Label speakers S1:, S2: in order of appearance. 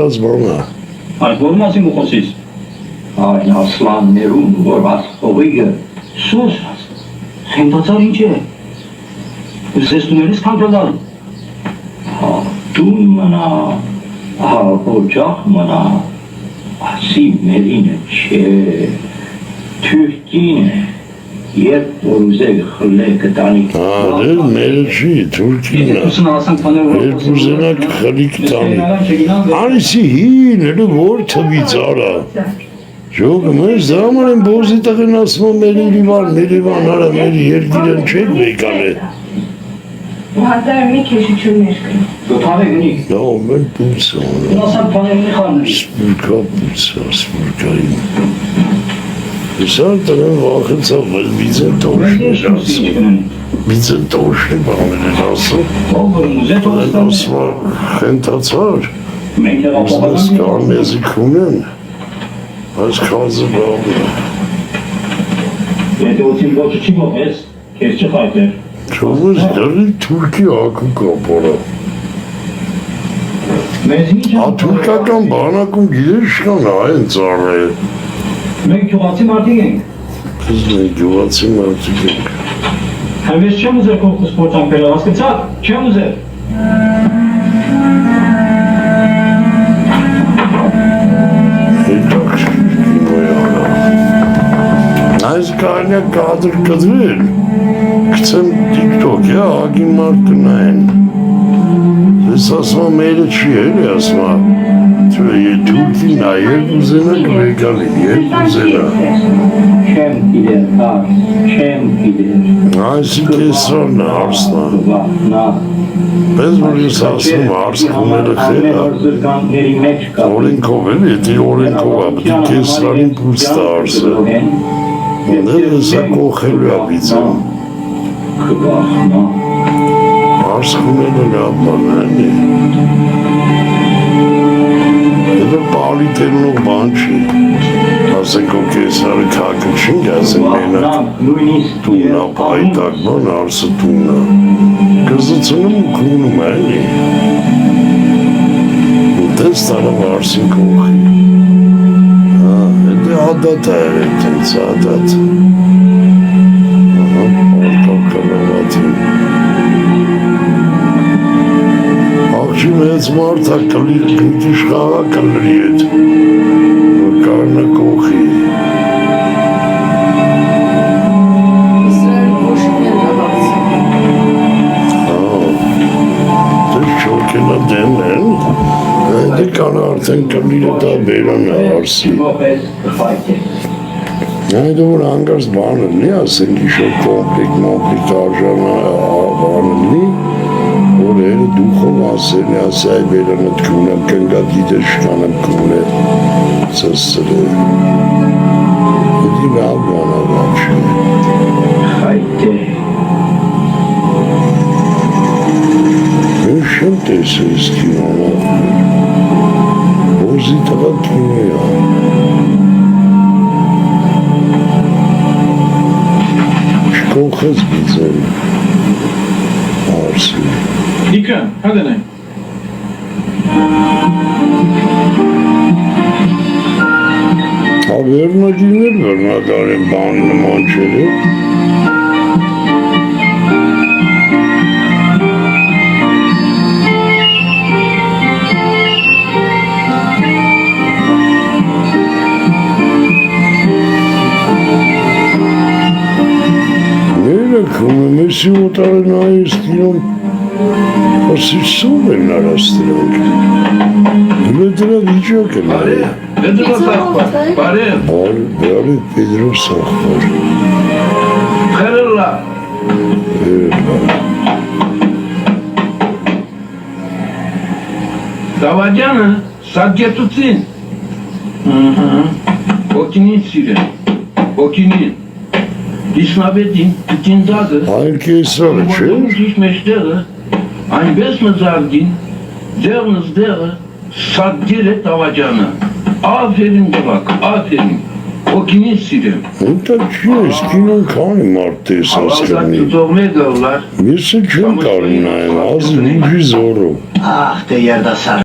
S1: Բանա։
S2: Այդ որ մասին կխոսից։
S3: Այն ասլաններում, որ ասխողիգը
S2: Սուս, խենթացար ինչ է։ Զեստուներիս կանդրադարում։
S3: տուն մնա, օջախ մնա, ասի մերինը չէ, թուրքին է, երբ որ ուզեք խլեք տանիք։
S1: Դեր մերը չի, թուրքին է։ Երբ ուզենակ խլիք տանիք։ Անիսի հին, էլի որ թվից արա։ Ժողը մեզ դրաման են բոզի տղեն ասում մեր Երևան արա, մեր երկիրն չեք վեկան է։
S4: ու հազար մի քեշություններ կրի։
S2: Գոթավե գնիկ։
S1: Դա մեն պուծա։
S2: Ունասան պաներնի խանրի։
S1: Սպուրկա պուծա, սպուրկային։ Հուսար տնեն վախեցավ, բայց բիձեն տոշներ ասում։ Բիձեն տոշներ բաներ են ասում։ Ան ասում խենթացար։ Իզնես կարնեզիք ունեն։ Այս խազը բաղն է։
S2: Եթե ոցին ոչը չի մողես, կես չխայտեր։
S1: Չովս դրի թուրքի ակու կապորա։ Թուրքական բանակում գիրեշ կան այն ծառ է։
S2: Մենք գյուղացի մարդիկ ենք։
S1: Կыз մենք գյուղացի մարդիկ ենք։
S2: Հենց չեմ ուզեր կողքս փորձանքերը, հասկացաք, չեմ ուզեր։
S1: Այս կարնյա կադրր կդրել, կծեմ տիկտոք, ագին մարդ կնային, ես ասմա մերը չի էլի ասմա, թուրքի նա երբ ուզենա կվեկալի, երբ ուզենա։
S3: Չեմ գիտեր, չեմ գիտեր։
S1: Այսի կեսրան է հարսնա, պես որ ես ասում հարսկում էլը խելա, օրենքով էլ, եթե օրենքով է, բտի կեսրանին պուստա հարսը, ներ եսա կողելու աբիծան, հարսկում էլը լապան է, Դե պալի տերնող բան չի, ասենք ով կեսարը կակը չինք, ասենք մենակ տուննա, պայտակման արսը տուննա, կզծնում ու կունում էլի, ու տես տարավ արսին կողի, դե ադատ է էր տենց ադատ, արկավ կլավատին, Աղջի մեծ մարդ է կլի շղաղա կլրի էդ, կարնը կողի։
S4: Իսրայել ոշին են
S1: Դե չոքենա դեն են, դե կանա արդեն կլիրը դա բերան է արսի։ Այդ որ անգարս բանը լի, ասենք իշոր կոմպլիկ արժանա բանը լի, որ էրը դուխով ասեն է, ասի այ բերանըտ կունեմ, կնգատ գիտեր շկանեմ կունե, ծսր է, էդի լավ բանավաչ է։
S3: Հայտ է։
S1: Ես շեմ տեսը ես կինոնա, ոզի տղա կինո է։ Չկողыз բիծեն, արսի։
S2: Դիկրան, հագանային։
S1: Վերնագիրներ վերնագար են բան նման չեր է։ Մերը կում եմ եսի ոտար են այս կինում, ասի սով են նարաստրանք, հլը դրա վիճակ են արի։
S2: Պետրոս աղբար, բարև։
S1: Բարև Պետրոս աղբար։
S2: Խերելլա։ Դավաջանը սատգետուցին։ Ոգինին սիրեն, ոգինին։ Իսնաբետին, տինդագը։
S1: Այն կեսարը չէ։
S2: Ոգինին մեջտեղը, այնպես մզարգին, դեղնս դեղը, սատգեր է դավաջանը։ Aferin bak, aferin. O kimin sirem?
S1: Դա չի ես կինոն քանի մարդ տեսած կնի։ Ես չեմ կարում նայեմ, ազի ուժի զորով։
S3: Ահ, դե երդասար։